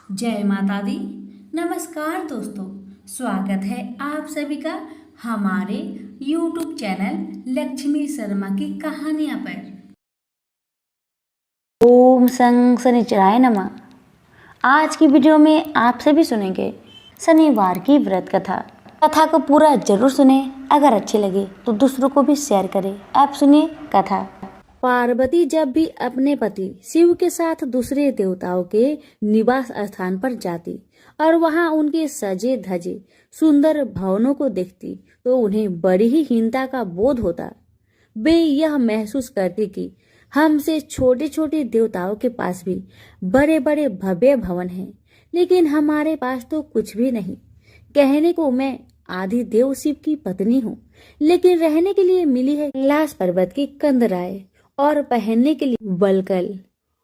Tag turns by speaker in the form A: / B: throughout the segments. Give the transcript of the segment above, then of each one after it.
A: जय माता दी। नमस्कार दोस्तों, स्वागत है आप सभी का हमारे YouTube चैनल लक्ष्मी शर्मा की कहानियां पर।
B: ओम सं शनिचराय नमः। आज की वीडियो में आप सभी सुनेंगे शनिवार की व्रत कथा। कथा को पूरा जरूर सुने, अगर अच्छी लगे तो दूसरों को भी शेयर करें। आप सुनिए कथा। पार्वती जब भी अपने पति शिव के साथ दूसरे देवताओं के निवास स्थान पर जाती और वहां उनके सजे धजे सुंदर भवनों को देखती तो उन्हें बड़ी ही हीनता का बोध होता। वे यह महसूस करती कि हमसे छोटे छोटे देवताओं के पास भी बड़े बड़े भव्य भवन हैं, लेकिन हमारे पास तो कुछ भी नहीं। कहने को मैं आदि देव शिव की पत्नी हूँ, लेकिन रहने के लिए मिली है कैलाश पर्वत की कंदराएं और पहनने के लिए बलकल।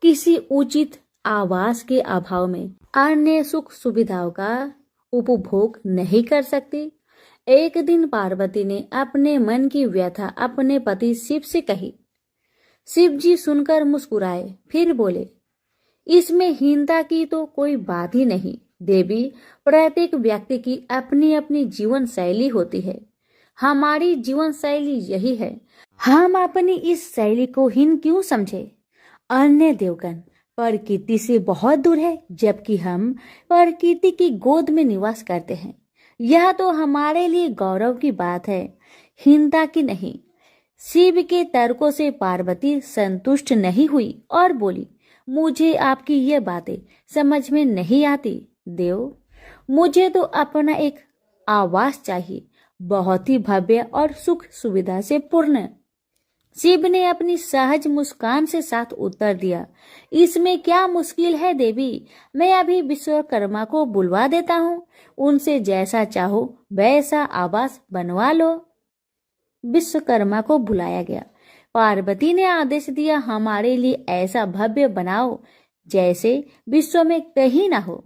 B: किसी उचित आवास के अभाव में अन्य सुख सुविधाओं का उपभोग नहीं कर सकती। एक दिन पार्वती ने अपने मन की व्यथा अपने पति शिव से कही। शिव जी सुनकर मुस्कुराए, फिर बोले, इसमें हीनता की तो कोई बात ही नहीं देवी। प्रत्येक व्यक्ति की अपनी अपनी जीवन शैली होती है। हमारी जीवन शैली यही है, हम अपनी इस शैली को हीन क्यों समझे। अन्य देवगण प्रकृति से बहुत दूर है, जबकि हम प्रकृति की गोद में निवास करते हैं। यह तो हमारे लिए गौरव की बात है, हीनता की नहीं। शिव के तर्कों से पार्वती संतुष्ट नहीं हुई और बोली, मुझे आपकी ये बातें समझ में नहीं आती देव। मुझे तो अपना एक आवास चाहिए, बहुत ही भव्य और सुख सुविधा से पूर्ण। शिव ने अपनी सहज मुस्कान से साथ उत्तर दिया, इसमें क्या मुश्किल है देवी। मैं अभी विश्वकर्मा को बुलवा देता हूँ, उनसे जैसा चाहो वैसा आवास बनवा लो। विश्वकर्मा को बुलाया गया। पार्वती ने आदेश दिया, हमारे लिए ऐसा भव्य बनाओ जैसे विश्व में कहीं ना हो।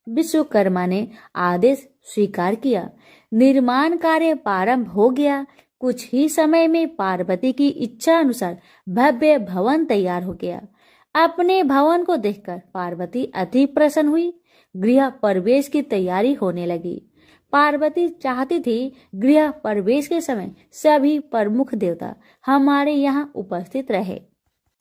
B: विश्वकर्मा ने आदेश स्वीकार किया। निर्माण कार्य प्रारंभ हो गया। कुछ ही समय में पार्वती की इच्छा अनुसार भव्य भवन तैयार हो गया। अपने भवन को देखकर पार्वती अति प्रसन्न हुई। गृह प्रवेश की तैयारी होने लगी। पार्वती चाहती थी गृह प्रवेश के समय सभी प्रमुख देवता हमारे यहाँ उपस्थित रहे।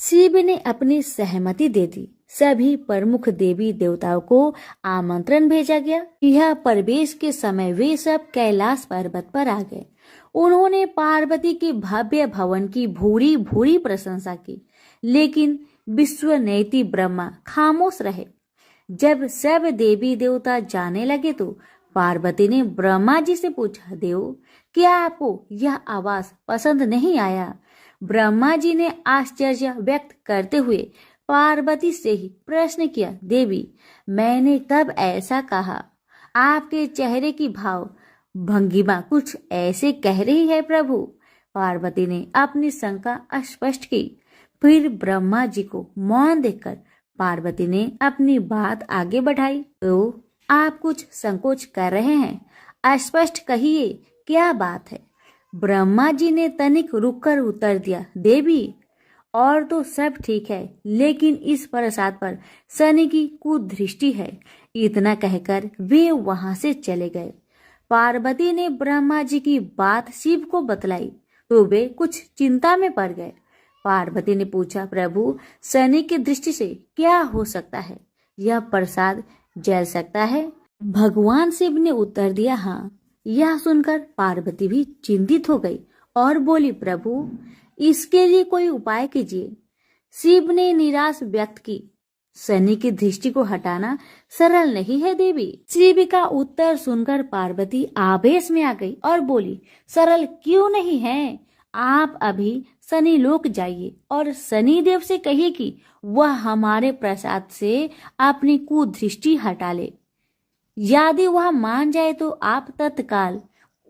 B: शिव ने अपनी सहमति दे दी। सभी प्रमुख देवी देवताओं को आमंत्रण भेजा गया। यह प्रवेश के समय वे सब कैलाश पर्वत पर आ गए। उन्होंने पार्वती के भव्य भवन की भूरी भूरी प्रशंसा की, लेकिन विश्वनेत्री ब्रह्मा खामोश रहे। जब सब देवी देवता जाने लगे तो पार्वती ने ब्रह्मा जी से पूछा, देव क्या आपको यह आवास पसंद नहीं आया। ब्रह्मा जी ने आश्चर्य व्यक्त करते हुए पार्वती से ही प्रश्न किया, देवी मैंने कब ऐसा कहा। आपके चेहरे की भाव भंगिमा कुछ ऐसे कह रही है प्रभु। पार्वती ने अपनी शंका स्पष्ट की। फिर ब्रह्मा जी को मौन देखकर पार्वती ने अपनी बात आगे बढ़ाई, तो आप कुछ संकोच कर रहे हैं, स्पष्ट कहिए क्या बात है। ब्रह्मा जी ने तनिक रुककर उत्तर दिया, देवी और तो सब ठीक है, लेकिन इस प्रसाद पर शनि की कुदृष्टि है। इतना कहकर वे वहां से चले गए। पार्वती ने ब्रह्मा जी की बात शिव को बतलाई तो वे कुछ चिंता में पड़ गए। पार्वती ने पूछा, प्रभु शनि की दृष्टि से क्या हो सकता है, यह प्रसाद जल सकता है। भगवान शिव ने उत्तर दिया, हाँ। यह सुनकर पार्वती भी चिंतित हो गई और बोली, प्रभु इसके लिए कोई उपाय कीजिए। शिव ने निराश व्यक्त की, शनि की दृष्टि को हटाना सरल नहीं है देवी। शिव का उत्तर सुनकर पार्वती आवेश में आ गई और बोली, सरल क्यों नहीं है। आप अभी शनि लोक जाइए और शनि देव से कहिए कि वह हमारे प्रसाद से अपनी कुदृष्टि हटा ले। यदि वह मान जाए तो आप तत्काल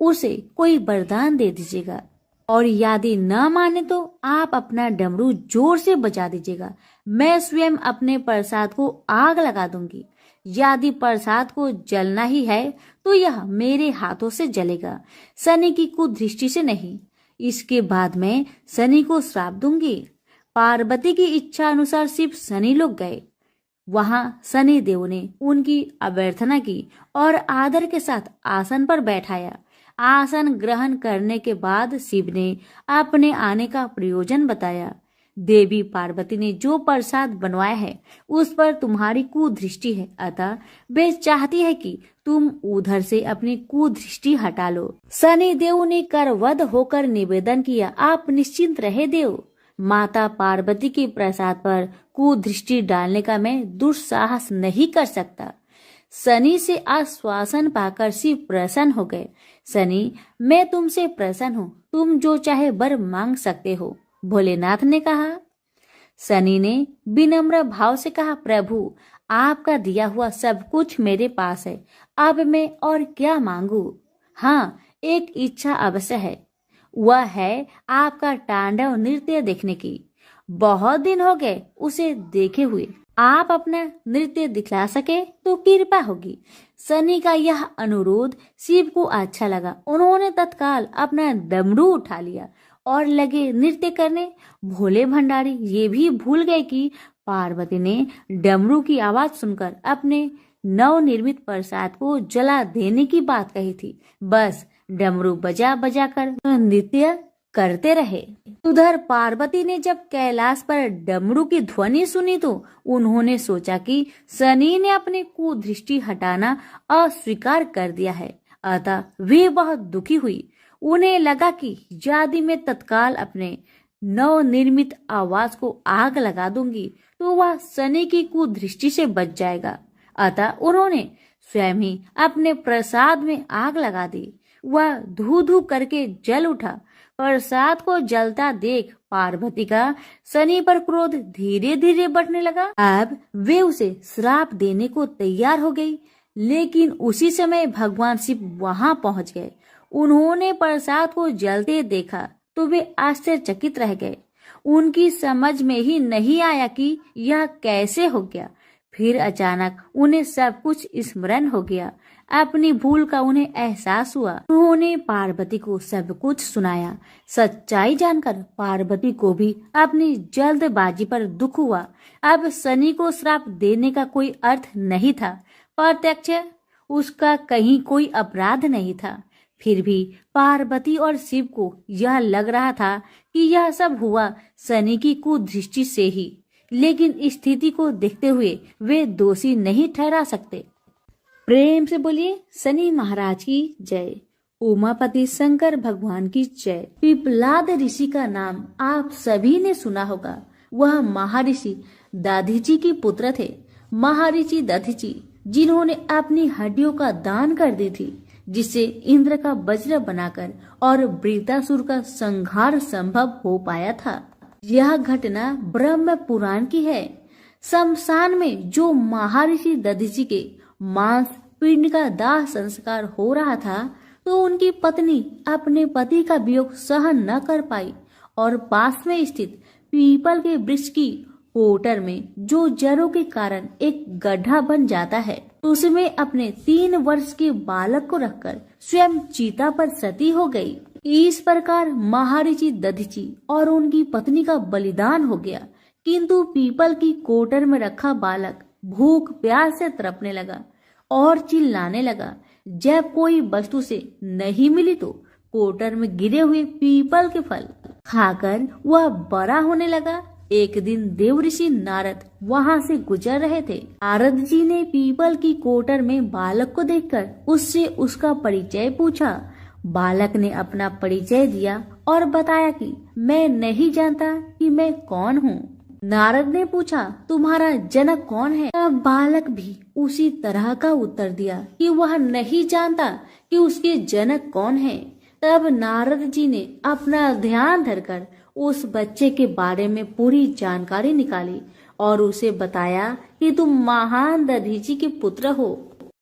B: उसे कोई वरदान दे दीजिएगा, और यदि न माने तो आप अपना डमरू जोर से बजा दीजिएगा। मैं स्वयं अपने प्रसाद को आग लगा दूंगी। यदि प्रसाद को जलना ही है तो यह मेरे हाथों से जलेगा, शनि की कुदृष्टि से नहीं। इसके बाद मैं शनि को श्राप दूंगी। पार्वती की इच्छा अनुसार शिव शनि लोग गए। वहां शनि देव ने उनकी अभ्यर्थना की और आदर के साथ आसन पर बैठाया। आसन ग्रहण करने के बाद शिव ने अपने आने का प्रयोजन बताया। देवी पार्वती ने जो प्रसाद बनवाया है उस पर तुम्हारी कुदृष्टि है, अतः वे चाहती है कि तुम उधर से अपनी कुदृष्टि हटा लो। शनि देव ने करवध होकर निवेदन किया, आप निश्चिंत रहे देव, माता पार्वती के प्रसाद पर कुदृष्टि डालने का मैं दुस्साहस नहीं कर सकता। शनि से आश्वासन पाकर शिव प्रसन्न हो गए। शनि, मैं तुमसे प्रसन्न हूँ, तुम जो चाहे वर मांग सकते हो, भोलेनाथ ने कहा। शनि ने विनम्र भाव से कहा, प्रभु आपका दिया हुआ सब कुछ मेरे पास है, अब मैं और क्या मांगू। हाँ, एक इच्छा अवश्य है, वह है आपका तांडव नृत्य देखने की। बहुत दिन हो गए उसे देखे हुए, आप अपना नृत्य दिखला सके तो कृपा होगी। शनि का यह अनुरोध शिव को अच्छा लगा। उन्होंने तत्काल अपना डमरू उठा लिया और लगे नृत्य करने। भोले भंडारी ये भी भूल गए कि पार्वती ने डमरू की आवाज सुनकर अपने नवनिर्मित प्रसाद को जला देने की बात कही थी। बस डमरू बजा बजा कर नृत्य करते रहे। उधर पार्वती ने जब कैलाश पर डमरू की ध्वनि सुनी तो उन्होंने सोचा कि शनि ने अपने कुदृष्टि हटाना अस्वीकार कर दिया है, अतः वे बहुत दुखी हुई। उन्हें लगा कि यदि मैं तत्काल अपने नवनिर्मित आवाज को आग लगा दूंगी तो वह शनि की कुदृष्टि से बच जाएगा। अतः उन्होंने स्वयं ही अपने प्रसाद में आग लगा दी। वह धू धू करके जल उठा। प्रसाद को जलता देख पार्वती का शनि पर क्रोध धीरे धीरे बढ़ने लगा। अब वे उसे श्राप देने को तैयार हो गई, लेकिन उसी समय भगवान शिव वहां पहुंच गए। उन्होंने प्रसाद को जलते देखा तो वे आश्चर्यचकित रह गए। उनकी समझ में ही नहीं आया कि यह कैसे हो गया। फिर अचानक उन्हें सब कुछ स्मरण हो गया। अपनी भूल का उन्हें एहसास हुआ। उन्होंने पार्वती को सब कुछ सुनाया। सच्चाई जानकर पार्वती को भी अपनी जल्दबाजी पर दुख हुआ। अब शनि को श्राप देने का कोई अर्थ नहीं था। प्रत्यक्ष उसका कहीं कोई अपराध नहीं था। फिर भी पार्वती और शिव को यह लग रहा था कि यह सब हुआ शनि की कुदृष्टि से ही, लेकिन स्थिति को देखते हुए वे दोषी नहीं ठहरा सकते। प्रेम से बोलिए शनि महाराज की जय। उमापति शंकर भगवान की जय। पिपलाद ऋषि का नाम आप सभी ने सुना होगा। वह महर्षि दधीचि के पुत्र थे। महर्षि दधीचि जिन्होंने अपनी हड्डियों का दान कर दी थी, जिससे इंद्र का वज्र बनाकर और वृतासुर का संहार संभव हो पाया था। यह घटना ब्रह्म पुराण की है। शमशान में जो महर्षि दधीचि के मांस पिंड का दाह संस्कार हो रहा था तो उनकी पत्नी अपने पति का वियोग सहन न कर पाई और पास में स्थित पीपल के वृक्ष की कोटर में जो जड़ों के कारण एक गड्ढा बन जाता है, उसमें अपने 3 वर्ष के बालक को रखकर स्वयं चीता पर सती हो गई। इस प्रकार महर्षि दधीचि और उनकी पत्नी का बलिदान हो गया। किंतु पीपल की कोटर में रखा बालक भूख प्यास से तड़पने लगा और चिल्लाने लगा। जब कोई वस्तु से नहीं मिली तो कोटर में गिरे हुए पीपल के फल खाकर वह बड़ा होने लगा। एक दिन देवऋषि नारद वहां से गुजर रहे थे। नारद जी ने पीपल की कोटर में बालक को देखकर उससे उसका परिचय पूछा। बालक ने अपना परिचय दिया और बताया कि मैं नहीं जानता कि मैं कौन हूँ। नारद ने पूछा, तुम्हारा जनक कौन है? तब बालक भी उसी तरह का उत्तर दिया कि वह नहीं जानता कि उसके जनक कौन है। तब नारद जी ने अपना ध्यान धरकर उस बच्चे के बारे में पूरी जानकारी निकाली और उसे बताया कि तुम महान दधीचि के पुत्र हो।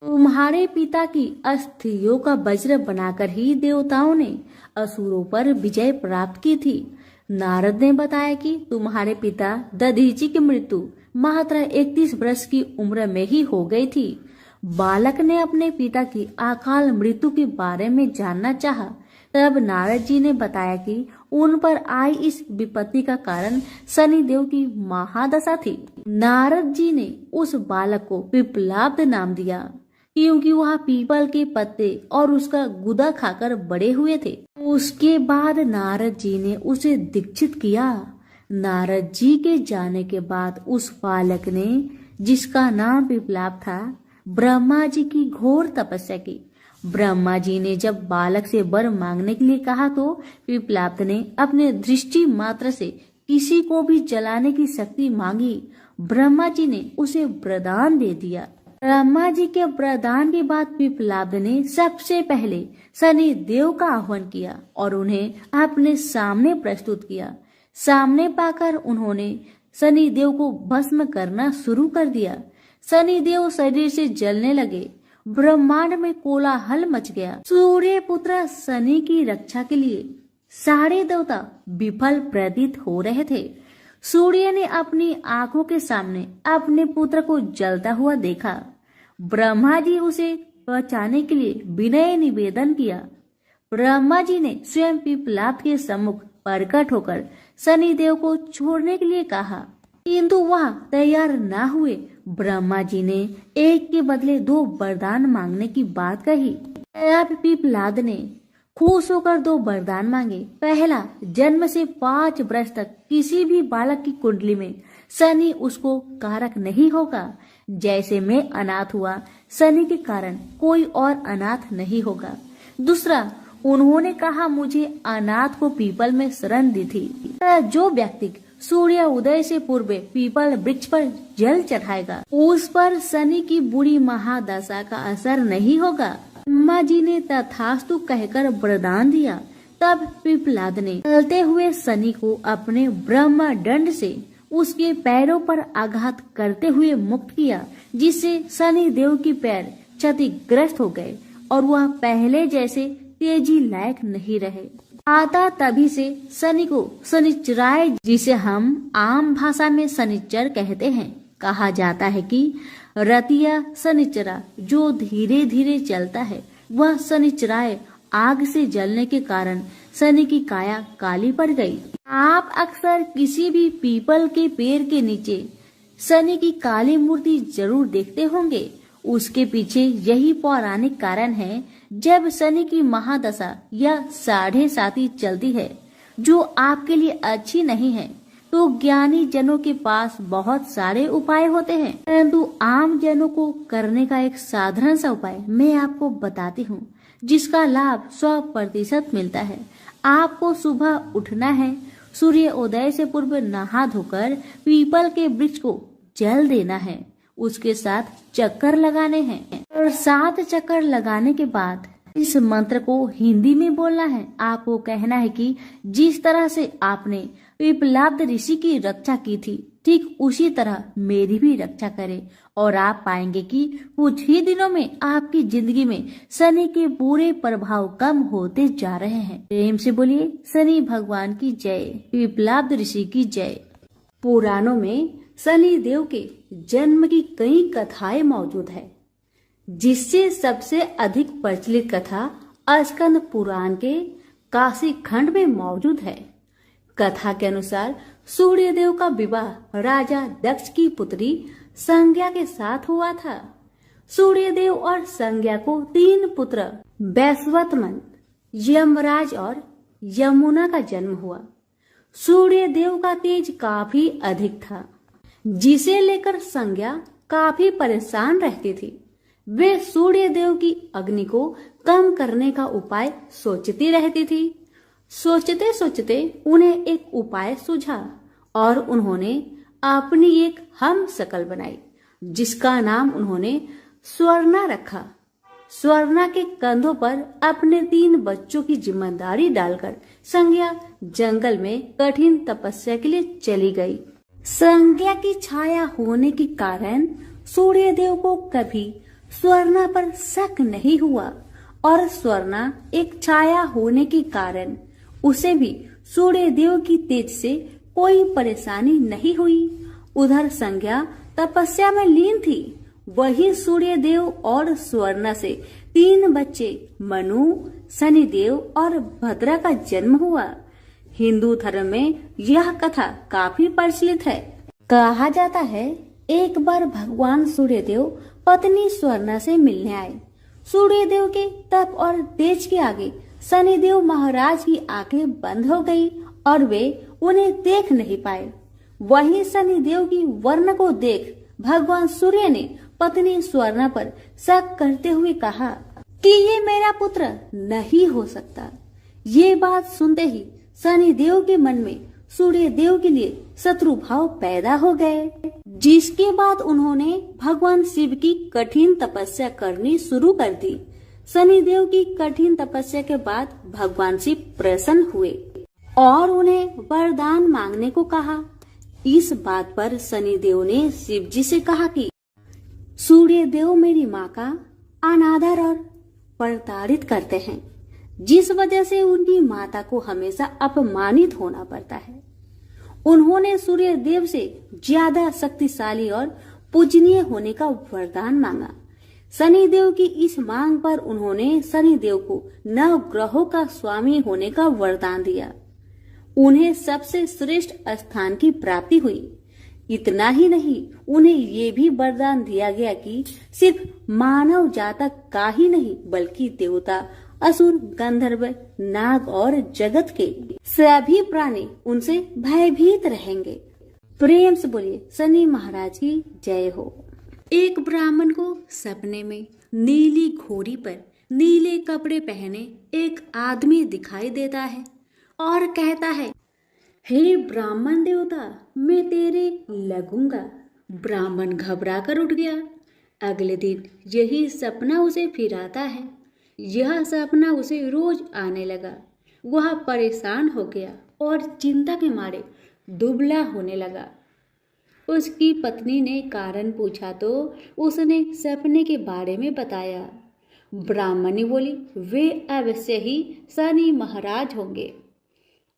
B: तुम्हारे पिता की अस्थियों का वज्र बनाकर ही देवताओं ने असुरों पर विजय प्राप्त की थी। नारद ने बताया कि तुम्हारे पिता दधीचि की मृत्यु मात्र 31 वर्ष की उम्र में ही हो गई थी। बालक ने अपने पिता की अकाल मृत्यु के बारे में जानना चाहा। तब नारद जी ने बताया कि
A: उन पर आई इस विपत्ति का कारण शनिदेव की महादशा थी। नारद जी ने उस बालक को पिप्पलाद नाम दिया क्योंकि वह पीपल के पत्ते और उसका गुदा खाकर बड़े हुए थे। उसके बाद नारद जी ने उसे दीक्षित किया। नारद जी के जाने के बाद उस बालक ने, जिसका नाम पिप्पलाद था, ब्रह्मा जी की घोर तपस्या की। ब्रह्मा जी ने जब बालक से वर मांगने के लिए कहा तो पिप्पलाद ने अपने दृष्टि मात्र से किसी को भी जलाने की शक्ति मांगी। ब्रह्मा जी ने उसे वरदान दे दिया। ब्रह्मा जी के वरदान के बाद पिप्पलाद ने सबसे पहले शनि देव का आह्वान किया और उन्हें अपने सामने प्रस्तुत किया। सामने पाकर उन्होंने शनि देव को भस्म करना शुरू कर दिया। शनि देव शरीर से जलने लगे। ब्रह्मांड में कोलाहल मच गया। सूर्य पुत्र शनि की रक्षा के लिए सारे देवता विफल प्रतीत हो रहे थे। सूर्य ने अपनी आंखों के सामने अपने पुत्र को जलता हुआ देखा। ब्रह्मा जी उसे बचाने के लिए विनय निवेदन किया। ब्रह्मा जी ने स्वयं पिप्पलाद के सम्मुख प्रकट होकर शनि देव को छोड़ने के लिए कहा, किंतु वह तैयार न हुए। ब्रह्मा जी ने एक के बदले 2 वरदान मांगने की बात कही। अब पिप्पलाद ने खुश होकर 2 वरदान मांगे। पहला, जन्म से 5 वर्ष तक किसी भी बालक की कुंडली में शनि उसको कारक नहीं होगा। जैसे मैं अनाथ हुआ, शनि के कारण कोई और अनाथ नहीं होगा। दूसरा, उन्होंने कहा मुझे अनाथ को पीपल में शरण दी थी। जो व्यक्ति सूर्य उदय से पूर्व पीपल वृक्ष पर जल चढ़ाएगा, उस पर शनि की बुरी महादशा का असर नहीं होगा। ब्रह्मा जी ने तथास्तु कहकर वरदान दिया। तब पिप्पलाद ने चलते हुए शनि को अपने ब्रह्म दंड से उसके पैरों पर आघात करते हुए मुक्त किया, जिससे शनि देव की पैर क्षतिग्रस्त हो गए और वह पहले जैसे तेजी लायक नहीं रहे। आता तभी से शनि को शनिचराय, जिसे हम आम भाषा में शनिचर कहते हैं, कहा जाता है कि रतिया शनिचरा जो धीरे धीरे चलता है, वह शनिचराय आग से जलने के कारण शनि की काया काली पड़ गई। आप अक्सर किसी भी पीपल के पेड़ के नीचे शनि की काली मूर्ति जरूर देखते होंगे। उसके पीछे यही पौराणिक कारण है। जब शनि की महादशा या 7.5 चलती है, जो आपके लिए अच्छी नहीं है, तो ज्ञानी जनों के पास बहुत सारे उपाय होते हैं, परंतु आम जनों को करने का एक साधारण सा उपाय मैं आपको बताती हूँ, जिसका लाभ 100% मिलता है। आपको सुबह उठना है, सूर्य उदय से पूर्व नहा धोकर पीपल के वृक्ष को जल देना है, उसके साथ चक्कर लगाने हैं और 7 चक्कर लगाने के बाद इस मंत्र को हिंदी में बोलना है। आपको कहना है कि जिस तरह से आपने पिप्पलाद ऋषि की रक्षा की थी, ठीक उसी तरह मेरी भी रक्षा करें, और आप पाएंगे कि कुछ ही दिनों में आपकी जिंदगी में शनि के बुरे प्रभाव कम होते जा रहे हैं। प्रेम से बोलिए शनि भगवान की जय, पिप्पलाद ऋषि की जय। पुराणों में शनि देव के जन्म की कई कथाएं मौजूद है, जिससे सबसे अधिक प्रचलित कथा स्कंद पुराण के काशी खंड में मौजूद है। कथा के अनुसार सूर्य देव का विवाह राजा दक्ष की पुत्री संज्ञा के साथ हुआ था। सूर्य देव और संज्ञा को 3 पुत्र वैश्वतमन, यमराज और यमुना का जन्म हुआ। सूर्य देव का तेज काफी अधिक था, जिसे लेकर संज्ञा काफी परेशान रहती थी। वे सूर्य देव की अग्नि को कम करने का उपाय सोचती रहती थी। सोचते सोचते उन्हें एक उपाय सूझा और उन्होंने अपनी एक हमशक्ल बनाई, जिसका नाम उन्होंने स्वर्णा रखा। स्वर्णा के कंधों पर अपने 3 बच्चों की जिम्मेदारी डालकर संज्ञा जंगल में कठिन तपस्या के लिए चली गई। संज्ञा की छाया होने के कारण सूर्य देव को कभी स्वर्णा पर शक नहीं हुआ और स्वर्णा एक छाया होने के कारण उसे भी सूर्य देव की तेज से कोई परेशानी नहीं हुई। उधर संज्ञा तपस्या में लीन थी। वही सूर्य देव और स्वर्णा से 3 बच्चे मनु, शनिदेव और भद्रा का जन्म हुआ। हिंदू धर्म में यह कथा काफी प्रचलित है। कहा जाता है एक बार भगवान सूर्यदेव पत्नी स्वर्णा से मिलने आए। सूर्यदेव के तप और तेज के आगे शनिदेव महाराज की आंखें बंद हो गई और वे उन्हें देख नहीं पाए। वहीं शनिदेव की वर्ण को देख भगवान सूर्य ने पत्नी स्वर्णा पर शक करते हुए कहा कि ये मेरा पुत्र नहीं हो सकता। ये बात सुनते ही शनिदेव के मन में सूर्य देव के लिए शत्रु भाव पैदा हो गए, जिसके बाद उन्होंने भगवान शिव की कठिन तपस्या करनी शुरू कर दी। शनिदेव की कठिन तपस्या के बाद भगवान शिव प्रसन्न हुए और उन्हें वरदान मांगने को कहा। इस बात पर शनिदेव ने शिव जी से कहा कि सूर्य देव मेरी माँ का अनादर और प्रताड़ित करते हैं, जिस वजह से उनकी माता को हमेशा अपमानित होना पड़ता है। उन्होंने सूर्य देव से ज्यादा शक्तिशाली और पूजनीय होने का वरदान मांगा। शनिदेव की इस मांग पर उन्होंने शनिदेव को 9 ग्रहों का स्वामी होने का वरदान दिया। उन्हें सबसे श्रेष्ठ स्थान की प्राप्ति हुई। इतना ही नहीं, उन्हें ये भी वरदान दिया गया कि सिर्फ मानव जातक का ही नहीं बल्कि देवता, असुर, गंधर्व, नाग और जगत के सभी प्राणी उनसे भयभीत रहेंगे। प्रेम से बोलिए शनि महाराज की जय हो। एक ब्राह्मण को सपने में नीली घोड़ी पर नीले कपड़े पहने एक आदमी दिखाई देता है और कहता है, हे ब्राह्मण देवता, मैं तेरे लगूंगा। ब्राह्मण घबरा कर उठ गया। अगले दिन यही सपना उसे फिर आता है। यह सपना उसे रोज आने लगा। वह परेशान हो गया और चिंता के मारे दुबला होने लगा। उसकी पत्नी ने कारण पूछा तो उसने सपने के बारे में बताया। ब्राह्मणी बोली, वे अवश्य ही शनि महाराज होंगे।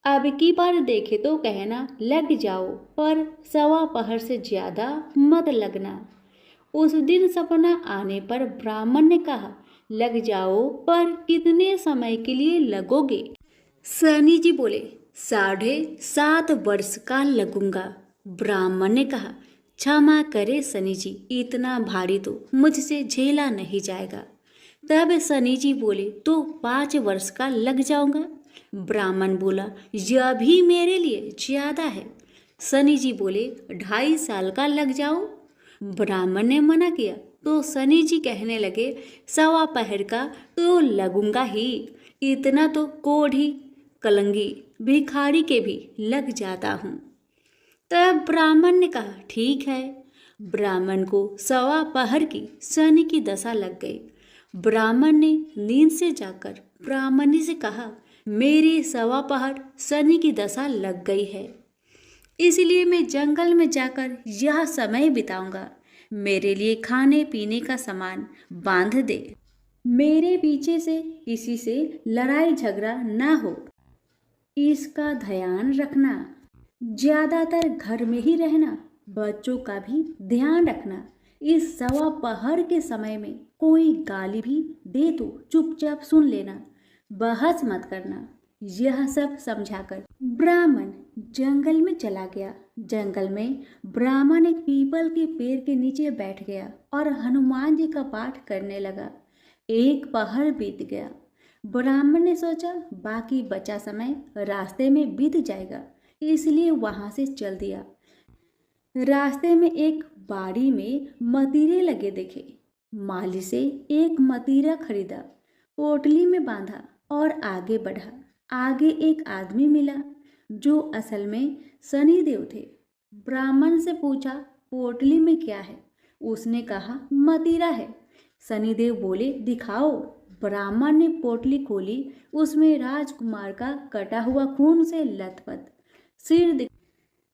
A: अब की बार देखे तो कहना लग जाओ, पर 1.25 पहर से ज्यादा मत लगना। उस दिन सपना आने पर ब्राह्मण ने कहा, लग जाओ, पर कितने समय के लिए लगोगे? शनि जी बोले, 7.5 वर्ष का लगूंगा। ब्राह्मण ने कहा, क्षमा करे शनि जी, इतना भारी तो मुझसे झेला नहीं जाएगा। तब शनि जी बोले, तो 5 वर्ष का लग जाऊंगा। ब्राह्मण बोला, यह भी मेरे लिए ज्यादा है। शनि जी बोले, 2.5 साल का लग जाओ। ब्राह्मण ने मना किया तो शनि जी कहने लगे, 1.25 पहर का तो लगूंगा ही, इतना तो कोढ़ी, कलंगी, भिखारी के भी लग जाता हूँ। तब ब्राह्मण ने कहा, ठीक है। ब्राह्मण को 1.25 पहर की शनि की दशा लग गई। ब्राह्मण ने नींद से जाकर ब्राह्मणी से कहा, मेरी 1.25 पहर शनि की दशा लग गई है, इसलिए मैं जंगल में जाकर यह समय बिताऊंगा। मेरे लिए खाने पीने का सामान बांध दे। मेरे पीछे से किसी से लड़ाई झगड़ा ना हो, इसका ध्यान रखना। ज्यादातर घर में ही रहना, बच्चों का भी ध्यान रखना। इस 1.25 पहर के समय में कोई गाली भी दे तो चुपचाप सुन लेना, बहस मत करना। यह सब समझाकर ब्राह्मण जंगल में चला गया। जंगल में ब्राह्मण एक पीपल के पेड़ के नीचे बैठ गया और हनुमान जी का पाठ करने लगा। 1 पहर बीत गया। ब्राह्मण ने सोचा बाकी बचा समय रास्ते में बीत जाएगा, इसलिए वहां से चल दिया। रास्ते में एक बाड़ी में मतीरे लगे देखे। माली से एक मतीरा खरीदा, पोटली में बांधा और आगे बढ़ा। आगे एक आदमी मिला जो असल में शनिदेव थे। ब्राह्मण से पूछा, पोटली में क्या है? उसने कहा, मतीरा है। शनिदेव बोले, दिखाओ। ब्राह्मण ने पोटली खोली। उसमें राजकुमार का कटा हुआ खून से लथपथ सिर।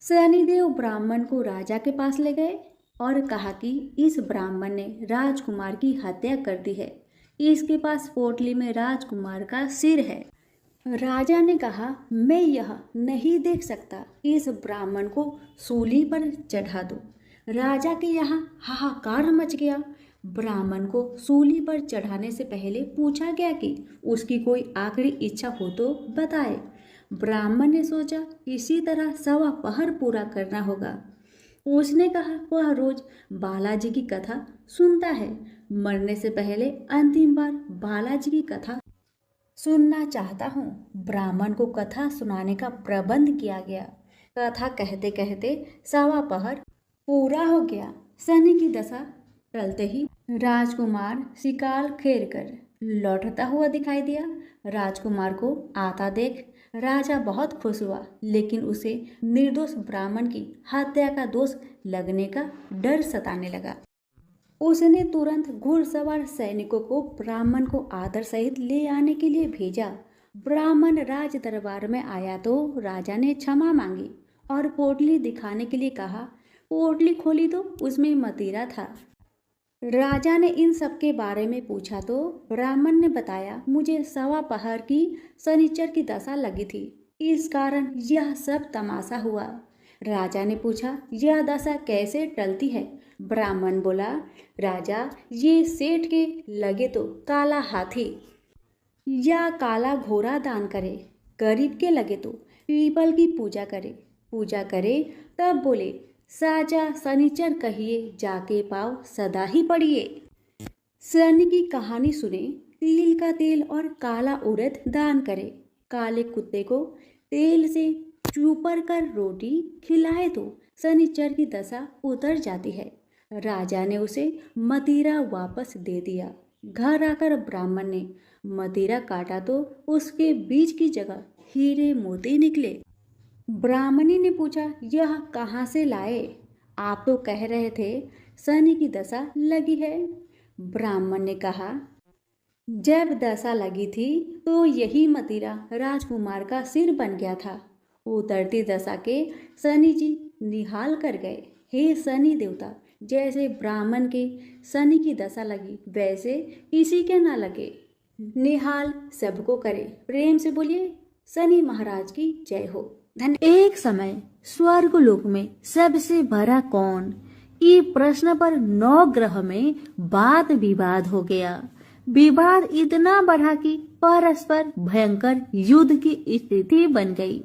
A: शनिदेव ब्राह्मण को राजा के पास ले गए और कहा कि इस ब्राह्मण ने राजकुमार की हत्या कर दी है। इसके पास पोटली में राजकुमार का सिर है। राजा ने कहा, मैं यह नहीं देख सकता, इस ब्राह्मण को सूली पर चढ़ा दो। राजा के यहाँ हाहाकार मच गया। ब्राह्मण को सूली पर चढ़ाने से पहले पूछा गया कि उसकी कोई आखिरी इच्छा हो तो बताए। ब्राह्मण ने सोचा इसी तरह 1.25 पहर पूरा करना होगा। उसने कहा वह रोज बालाजी की कथा सुनता है, मरने से पहले अंतिम बार बालाजी की कथा सुनना चाहता हूँ। ब्राह्मण को कथा सुनाने का प्रबंध किया गया। कथा कहते कहते 1.25 पहर पूरा हो गया। शनि की दशा टलते ही राजकुमार शिकार खेल कर लौटता हुआ दिखाई दिया। राजकुमार को आता देख राजा बहुत खुश हुआ, लेकिन उसे निर्दोष ब्राह्मण की हत्या का दोष लगने का डर सताने लगा। उसने तुरंत घुड़सवार सैनिकों को ब्राह्मण को आदर सहित ले आने के लिए भेजा। ब्राह्मण राज दरबार में आया तो राजा ने क्षमा मांगी और पोटली दिखाने के लिए कहा। पोटली खोली तो उसमें मदिरा था। राजा ने इन सब के बारे में पूछा तो ब्राह्मण ने बताया, मुझे 1.25 पहर की शनिचर की दशा लगी थी, इस कारण यह सब तमाशा हुआ। राजा ने पूछा, यह दशा कैसे टलती है? ब्राह्मण बोला, राजा ये सेठ के लगे तो काला हाथी या काला घोड़ा दान करे, गरीब के लगे तो पीपल की पूजा करे तब बोले, साजा शनिचर कहिए जाके पाव सदा ही पड़िए। शनि की कहानी सुने, तिल का तेल और काला उड़द दान करे, काले कुत्ते को तेल से चूपर कर रोटी खिलाए तो शनिचर की दशा उतर जाती है। राजा ने उसे मदिरा वापस दे दिया। घर आकर ब्राह्मण ने मदिरा काटा तो उसके बीज की जगह हीरे मोती निकले। ब्राह्मणी ने पूछा, यह कहाँ से लाए? आप तो कह रहे थे शनि की दशा लगी है। ब्राह्मण ने कहा, जब दशा लगी थी तो यही मदिरा राजकुमार का सिर बन गया था। उतरती दशा के शनि जी निहाल कर गए। हे शनि देवता, जैसे ब्राह्मण के शनि की दशा लगी वैसे किसी के ना लगे, निहाल सबको करे। प्रेम से बोलिए शनि महाराज की जय हो।
B: एक समय स्वर्गलोक में सबसे बड़ा कौन, ये प्रश्न पर 9 ग्रह में वाद विवाद हो गया। विवाद इतना बढ़ा कि परस्पर भयंकर युद्ध की स्थिति बन गई।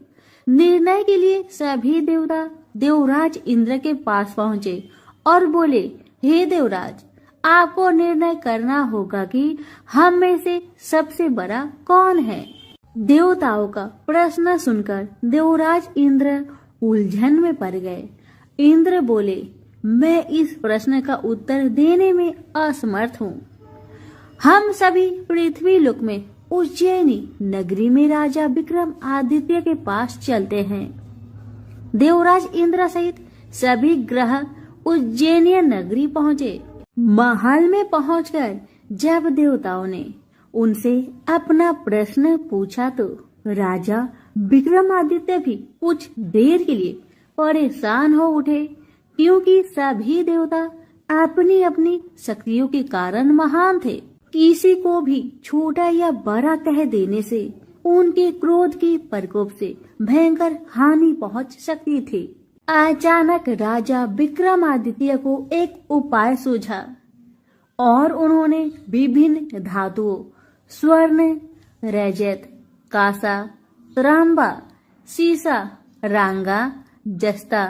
B: निर्णय के लिए सभी देवता देवराज इंद्र के पास पहुंचे और बोले, हे देवराज, आपको निर्णय करना होगा कि हम में से सबसे बड़ा कौन है। देवताओं का प्रश्न सुनकर देवराज इंद्र उलझन में पड़ गए। इंद्र बोले, मैं इस प्रश्न का उत्तर देने में असमर्थ हूँ। हम सभी पृथ्वी लोक में उज्जैनी नगरी में राजा विक्रम आदित्य के पास चलते हैं। देवराज इंद्र सहित सभी ग्रह उज्जैनी नगरी पहुँचे। महल में पहुंचकर जब देवताओं ने उनसे अपना प्रश्न पूछा तो राजा विक्रमादित्य भी कुछ देर के लिए परेशान हो उठे, क्योंकि सभी देवता अपनी अपनी शक्तियों के कारण महान थे। किसी को भी छोटा या बड़ा कह देने से उनके क्रोध की प्रकोप से भयंकर हानि पहुंच सकती थी। अचानक राजा विक्रमादित्य को एक उपाय सूझा और उन्होंने विभिन्न धातुओं स्वर्ण, रजत, कांसा, तांबा, सीसा, रांगा, जस्ता,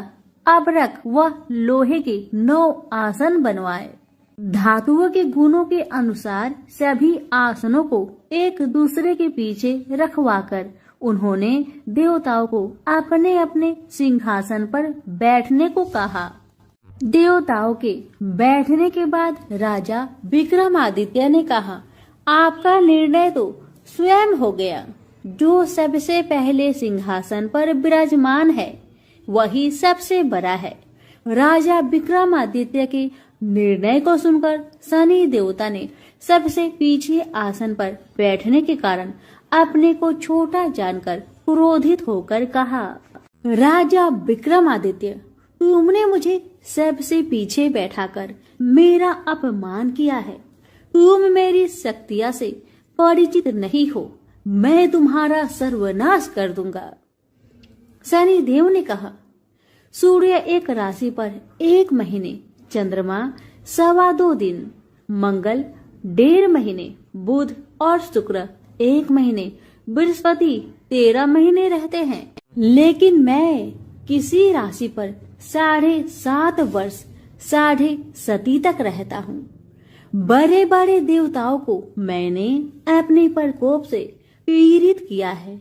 B: अबरक व लोहे के 9 आसन बनवाए। धातुओं के गुणों के अनुसार सभी आसनों को एक दूसरे के पीछे रखवाकर उन्होंने देवताओं को अपने अपने सिंहासन पर बैठने को कहा। देवताओं के बैठने के बाद राजा विक्रमादित्य ने कहा, आपका निर्णय तो स्वयं हो गया। जो सबसे पहले सिंहासन पर विराजमान है वही सबसे बड़ा है। राजा विक्रमादित्य के निर्णय को सुनकर शनि देवता ने सबसे पीछे आसन पर बैठने के कारण अपने को छोटा जानकर क्रोधित होकर कहा, राजा विक्रमादित्य, तुमने मुझे सबसे पीछे बैठाकर मेरा अपमान किया है। तुम मेरी शक्तियां से परिचित नहीं हो, मैं तुम्हारा सर्वनाश कर दूंगा। शनि देव ने कहा, सूर्य एक राशि पर 1 महीने, चंद्रमा 2.25 दिन, मंगल 1.5 महीने, बुध और शुक्र 1 महीने,
A: बृहस्पति 13 महीने रहते हैं, लेकिन मैं किसी राशि पर 7.5 वर्ष 7.5 तक रहता हूँ। बड़े बड़े देवताओं को मैंने अपने प्रकोप से पीड़ित किया है।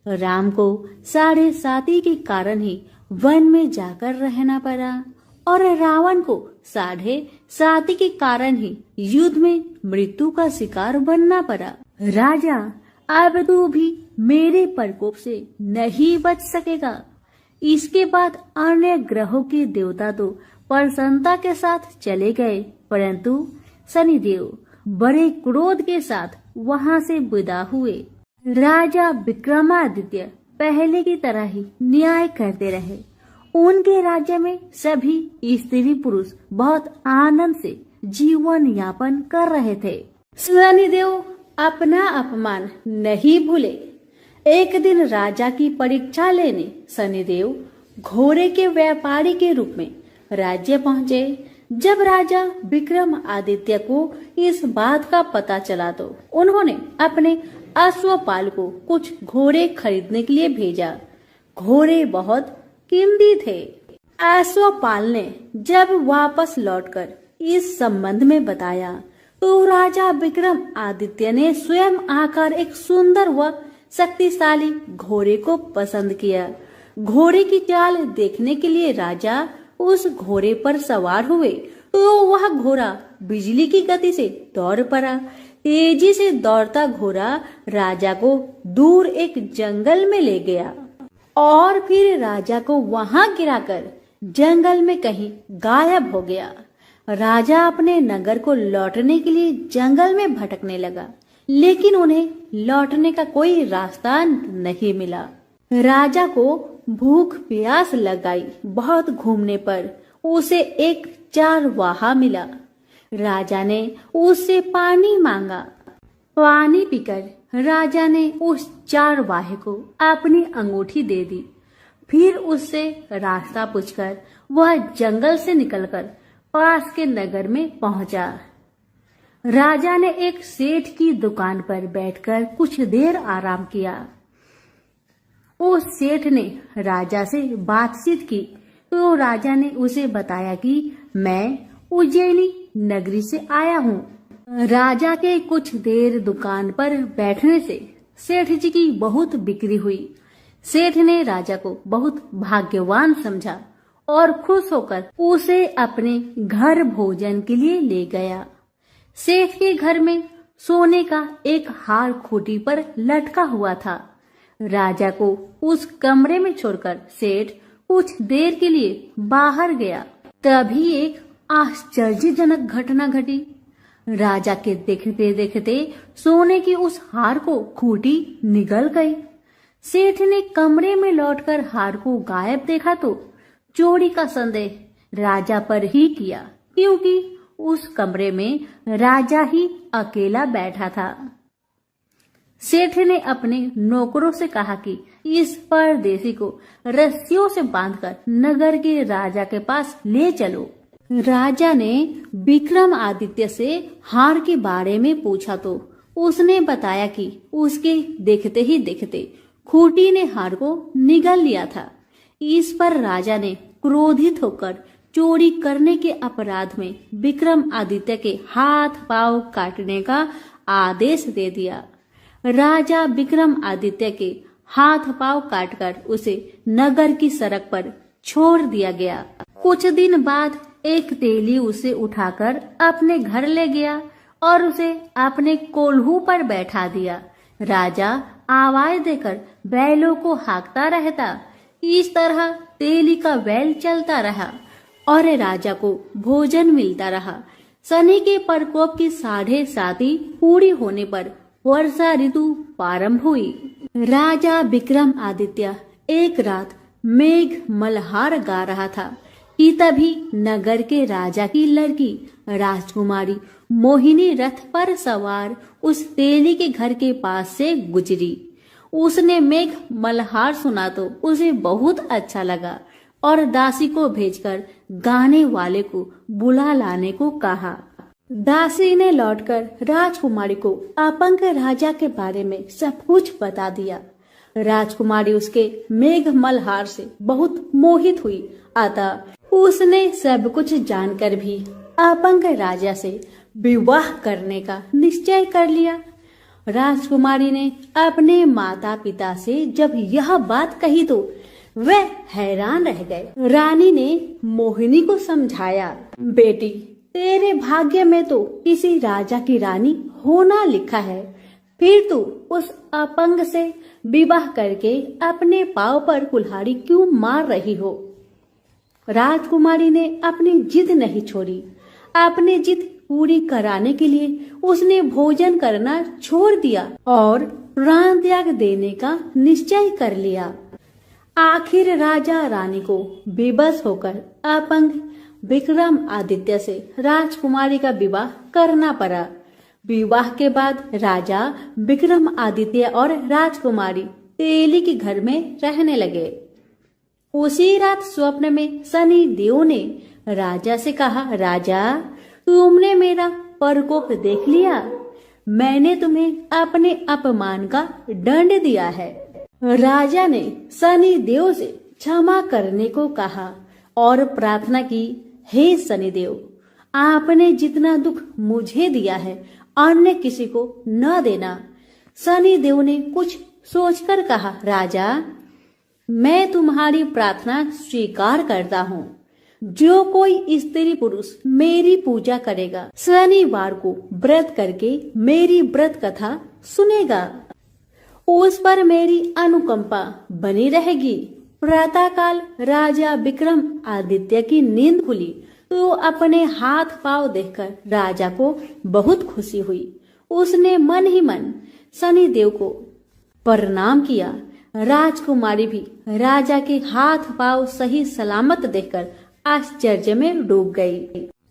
A: राम को 7.5 के कारण ही वन में जाकर रहना पड़ा और रावण को 7.5 के कारण ही युद्ध में मृत्यु का शिकार बनना पड़ा। राजा, अब तू भी मेरे प्रकोप से नहीं बच सकेगा। इसके बाद अन्य ग्रहों के देवता तो प्रसन्नता के साथ चले गए, परंतु शनिदेव बड़े क्रोध के साथ वहां से विदा हुए। राजा विक्रमादित्य पहले की तरह ही न्याय करते रहे। उनके राज्य में सभी स्त्री पुरुष बहुत आनंद से जीवन यापन कर रहे थे। शनिदेव अपना अपमान नहीं भूले। एक दिन राजा की परीक्षा लेने शनिदेव घोड़े के व्यापारी के रूप में राज्य पहुंचे। जब राजा विक्रमादित्य को इस बात का पता चला तो उन्होंने अपने अश्वपाल को कुछ घोड़े खरीदने के लिए भेजा। घोड़े बहुत कीमती थे। अश्वपाल ने जब वापस लौटकर इस संबंध में बताया तो राजा विक्रमादित्य ने स्वयं आकर एक सुंदर व शक्तिशाली घोड़े को पसंद किया। घोड़े की चाल देखने के लिए राजा उस घोड़े पर सवार हुए तो वह घोड़ा बिजली की गति से दौड़ पड़ा। तेजी से दौड़ता घोड़ा राजा को दूर एक जंगल में ले गया और फिर राजा को वहां गिराकर जंगल में कहीं गायब हो गया। राजा अपने नगर को लौटने के लिए जंगल में भटकने लगा, लेकिन उन्हें लौटने का कोई रास्ता नहीं मिला। राजा को भूख प्यास लगाई। बहुत घूमने पर उसे एक चारवाहा मिला। राजा ने उससे पानी मांगा। पानी पीकर राजा ने उस चारवाहे को अपनी अंगूठी दे दी। फिर उससे रास्ता पूछकर वह जंगल से निकलकर पास के नगर में पहुंचा। राजा ने एक सेठ की दुकान पर बैठकर कुछ देर आराम किया। उस सेठ ने राजा से बातचीत की तो राजा ने उसे बताया कि मैं उज्जैनी नगरी से आया हूँ। राजा के कुछ देर दुकान पर बैठने से सेठ जी की बहुत बिक्री हुई। सेठ ने राजा को बहुत भाग्यवान समझा और खुश होकर उसे अपने घर भोजन के लिए ले गया। सेठ के घर में सोने का एक हार खूंटी पर लटका हुआ था। राजा को उस कमरे में छोड़कर सेठ कुछ देर के लिए बाहर गया। तभी एक आश्चर्यजनक घटना घटी। राजा के देखते देखते सोने की उस हार को खूंटी निगल गई। सेठ ने कमरे में लौटकर हार को गायब देखा तो चोरी का संदेह राजा पर ही किया, क्योंकि उस कमरे में राजा ही अकेला बैठा था। सेठ ने अपने नौकरों से कहा कि इस परदेसी को रस्सियों से बांधकर नगर के राजा के पास ले चलो। राजा ने विक्रमादित्य से हार के बारे में पूछा तो उसने बताया कि उसके देखते ही देखते खूंटी ने हार को निगल लिया था। इस पर राजा ने क्रोधित होकर चोरी करने के अपराध में विक्रमादित्य के हाथ पांव काटने का आदेश दे दिया। राजा विक्रमादित्य के हाथ पांव काटकर उसे नगर की सड़क पर छोड़ दिया गया। कुछ दिन बाद एक तेली उसे उठाकर अपने घर ले गया और उसे अपने कोल्हू पर बैठा दिया। राजा आवाज देकर बैलों को हाँकता रहता। इस तरह तेली का बैल चलता रहा और राजा को भोजन मिलता रहा। शनि के प्रकोप की 7.5 पूरी होने पर वर्षा ऋतु प्रारंभ हुई। राजा विक्रमादित्य एक रात मेघ मल्हार गा रहा था कि तभी नगर के राजा की लड़की राजकुमारी मोहिनी रथ पर सवार उस तेली के घर के पास से गुजरी। उसने मेघ मल्हार सुना तो उसे बहुत अच्छा लगा और दासी को भेजकर गाने वाले को बुला लाने को कहा। दासी ने लौटकर राजकुमारी को अपंग राजा के बारे में सब कुछ बता दिया। राजकुमारी उसके मेघमल हार से बहुत मोहित हुई, अतः उसने सब कुछ जानकर भी अपंग राजा से विवाह करने का निश्चय कर लिया। राजकुमारी ने अपने माता पिता से जब यह बात कही तो वह हैरान रह गए। रानी ने मोहिनी को समझाया, बेटी, तेरे भाग्य में तो किसी राजा की रानी होना लिखा है, फिर तू उस अपंग से विवाह करके अपने पांव पर कुल्हाड़ी क्यों मार रही हो। राजकुमारी ने अपनी जिद नहीं छोड़ी। अपनी जिद पूरी कराने के लिए उसने भोजन करना छोड़ दिया और प्राण त्याग देने का निश्चय कर लिया। आखिर राजा रानी को बेबस होकर अपंग विक्रमादित्य से राजकुमारी का विवाह करना पड़ा। विवाह के बाद राजा विक्रमादित्य और राजकुमारी तेली के घर में रहने लगे। उसी रात स्वप्न में शनि देव ने राजा से कहा, राजा, तुमने मेरा प्रकोप देख लिया। मैंने तुम्हें अपने अपमान का दंड दिया है। राजा ने शनि देव से क्षमा करने को कहा और प्रार्थना की, हे शनिदेव, आपने जितना दुख मुझे दिया है अन्य किसी को न देना। शनिदेव ने कुछ सोचकर कहा, राजा, मैं तुम्हारी प्रार्थना स्वीकार करता हूँ। जो कोई स्त्री पुरुष मेरी पूजा करेगा, शनिवार को व्रत करके मेरी व्रत कथा सुनेगा, उस पर मेरी अनुकंपा बनी रहेगी। प्रातःकाल राजा विक्रमादित्य की नींद खुली तो अपने हाथ पांव देखकर राजा को बहुत खुशी हुई। उसने मन ही मन शनिदेव को प्रणाम किया। राजकुमारी भी राजा के हाथ पांव सही सलामत देखकर आश्चर्य में डूब गई।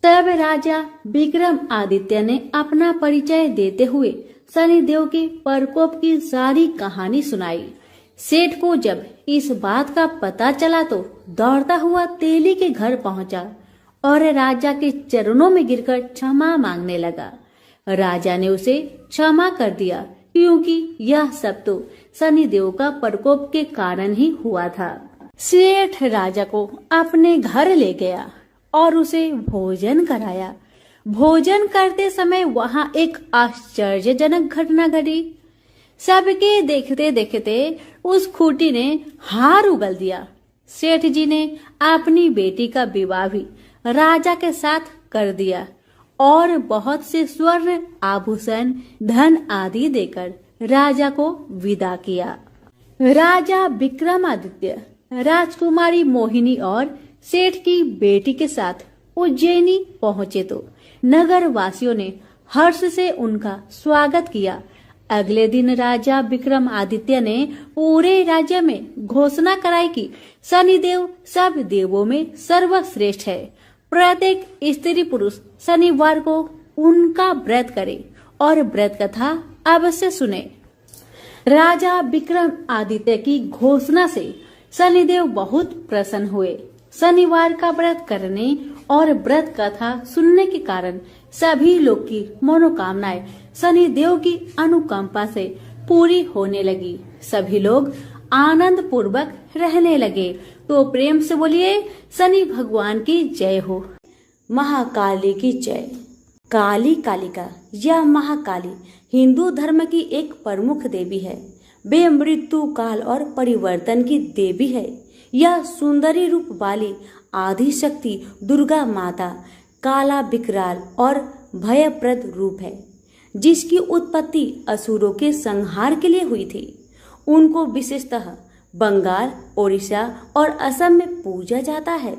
A: तब राजा विक्रमादित्य ने अपना परिचय देते हुए शनिदेव के प्रकोप की सारी कहानी सुनाई। सेठ को जब इस बात का पता चला तो दौड़ता हुआ तेली के घर पहुंचा और राजा के चरणों में गिरकर क्षमा मांगने लगा। राजा ने उसे क्षमा कर दिया क्योंकि यह सब तो शनिदेव का प्रकोप के कारण ही हुआ था। सेठ राजा को अपने घर ले गया और उसे भोजन कराया। भोजन करते समय वहां एक आश्चर्यजनक घटना घटी। सबके देखते देखते उस खूंटी ने हार उगल दिया। सेठ जी ने अपनी बेटी का विवाह भी राजा के साथ कर दिया और बहुत से स्वर्ण आभूषण, धन आदि देकर राजा को विदा किया। राजा विक्रमादित्य राजकुमारी मोहिनी और सेठ की बेटी के साथ उज्जैनी पहुंचे तो नगर वासियों ने हर्ष से उनका स्वागत किया। अगले दिन राजा विक्रमादित्य ने पूरे राज्य में घोषणा कराई कि शनिदेव सब देवों में सर्वश्रेष्ठ है। प्रत्येक स्त्री पुरुष शनिवार को उनका व्रत करे और व्रत कथा अवश्य सुने। राजा विक्रमादित्य की घोषणा से शनिदेव बहुत प्रसन्न हुए। शनिवार का व्रत करने और व्रत कथा सुनने के कारण सभी लोग की मनोकामनाएं शनिदेव की अनुकंपा से पूरी होने लगी। सभी लोग आनंद पूर्वक रहने लगे। तो प्रेम से बोलिए शनि भगवान की जय हो। महाकाली की जय। काली कालिका या महाकाली हिंदू धर्म की एक प्रमुख देवी है। वे मृत्यु, काल और परिवर्तन की देवी है। यह सुंदरी रूप वाली आदि शक्ति दुर्गा माता काला विकराल और भयप्रद रूप है, जिसकी उत्पत्ति असुरों के संहार के लिए हुई थी। उनको विशेषतः बंगाल, ओडिशा और असम में पूजा जाता है।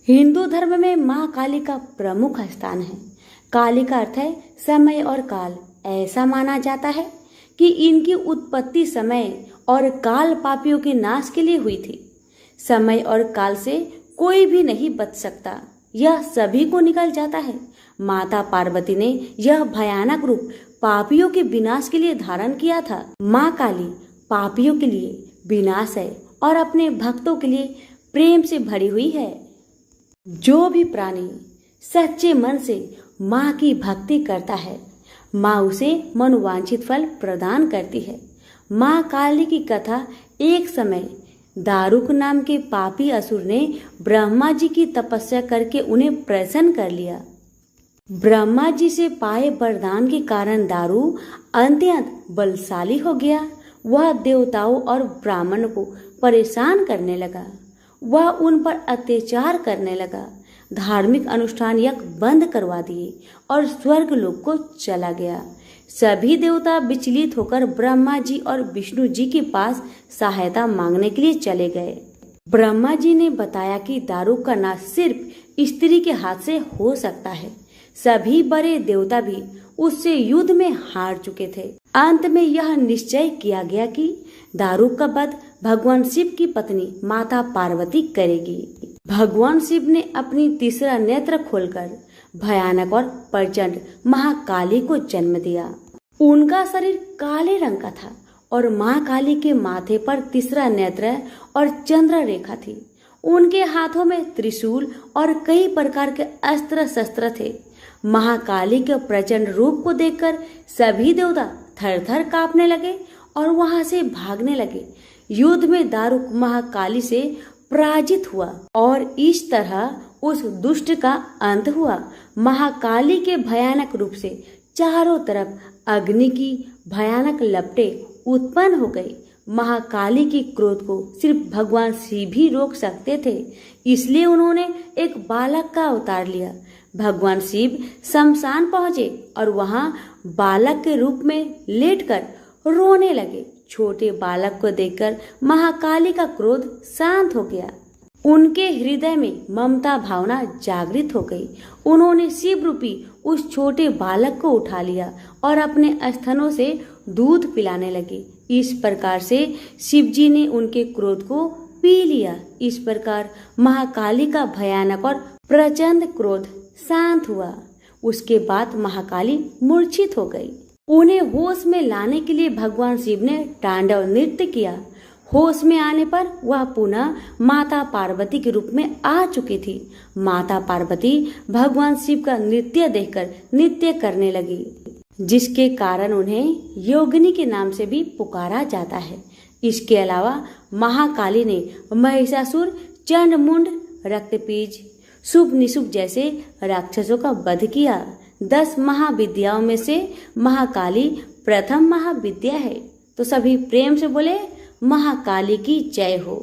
A: हिंदू धर्म में मां काली का प्रमुख स्थान है। काली का अर्थ है समय और काल। ऐसा माना जाता है कि इनकी उत्पत्ति समय और काल पापियों के नाश के लिए हुई थी। समय और काल से कोई भी नहीं बच सकता, यह सभी को निकल जाता है। माता पार्वती ने यह भयानक रूप पापियों के विनाश के लिए धारण किया था। माँ काली पापियों के लिए विनाश है और अपने भक्तों के लिए प्रेम से भरी हुई है। जो भी प्राणी सच्चे मन से माँ की भक्ति करता है, माँ उसे मनोवांछित फल प्रदान करती है। माँ काली की कथा। एक समय दारुक नाम के पापी असुर ने ब्रह्मा जी की तपस्या करके उन्हें प्रसन्न कर लिया। ब्रह्मा जी से पाए वरदान के कारण दारू अत्यंत बलशाली हो गया। वह देवताओं और ब्राह्मण को परेशान करने लगा। वह उन पर अत्याचार करने लगा। धार्मिक अनुष्ठान यज्ञ बंद करवा दिए और स्वर्ग लोक को चला गया। सभी देवता विचलित होकर ब्रह्मा जी और विष्णु जी के पास सहायता मांगने के लिए चले गए। ब्रह्मा जी ने बताया कि दारू का नाश सिर्फ स्त्री के हाथ से हो सकता है। सभी बड़े देवता भी उससे युद्ध में हार चुके थे। अंत में यह निश्चय किया गया कि दारू का वध भगवान शिव की पत्नी माता पार्वती करेगी। भगवान शिव ने अपनी तीसरा नेत्र खोलकर भयानक और प्रचंड महाकाली को जन्म दिया। उनका शरीर काले रंग का था और महाकाली के माथे पर तीसरा नेत्र और चंद्र रेखा थी। उनके हाथों में त्रिशूल और कई प्रकार के अस्त्र शस्त्र थे। महाकाली के प्रचंड रूप को देखकर सभी देवता थर थर कांपने लगे और वहां से भागने लगे। युद्ध में दारुक महाकाली से पराजित हुआ और इस तरह उस दुष्ट का अंत हुआ। महाकाली के भयानक रूप से चारों तरफ अग्नि की भयानक लपटें उत्पन्न हो गई। महाकाली की क्रोध को सिर्फ भगवान शिव ही रोक सकते थे, इसलिए उन्होंने एक बालक का अवतार लिया। भगवान शिव शमशान पहुंचे और वहां बालक के रूप में लेटकर रोने लगे। छोटे बालक को देखकर महाकाली का क्रोध शांत हो गया। उनके हृदय में ममता भावना जागृत हो गई। उन्होंने शिव रूपी उस छोटे बालक को उठा लिया और अपने स्तनों से दूध पिलाने लगे। इस प्रकार से शिव जी ने उनके क्रोध को पी लिया। इस प्रकार महाकाली का भयानक और प्रचंड क्रोध शांत हुआ। उसके बाद महाकाली मूर्छित हो गई। उन्हें होश में लाने के लिए भगवान शिव ने तांडव नृत्य किया। होश में आने पर वह पुनः माता पार्वती के रूप में आ चुकी थी। माता पार्वती भगवान शिव का नृत्य देखकर नृत्य करने लगी, जिसके कारण उन्हें योगिनी के नाम से भी पुकारा जाता है। इसके अलावा महाकाली ने महिषासुर, चंडमुंड, रक्तपीज, शुभ निशुभ जैसे राक्षसों का वध किया। 10 महाविद्याओं में से महाकाली प्रथम महाविद्या है। तो सभी प्रेम से बोले महाकाली की जय हो।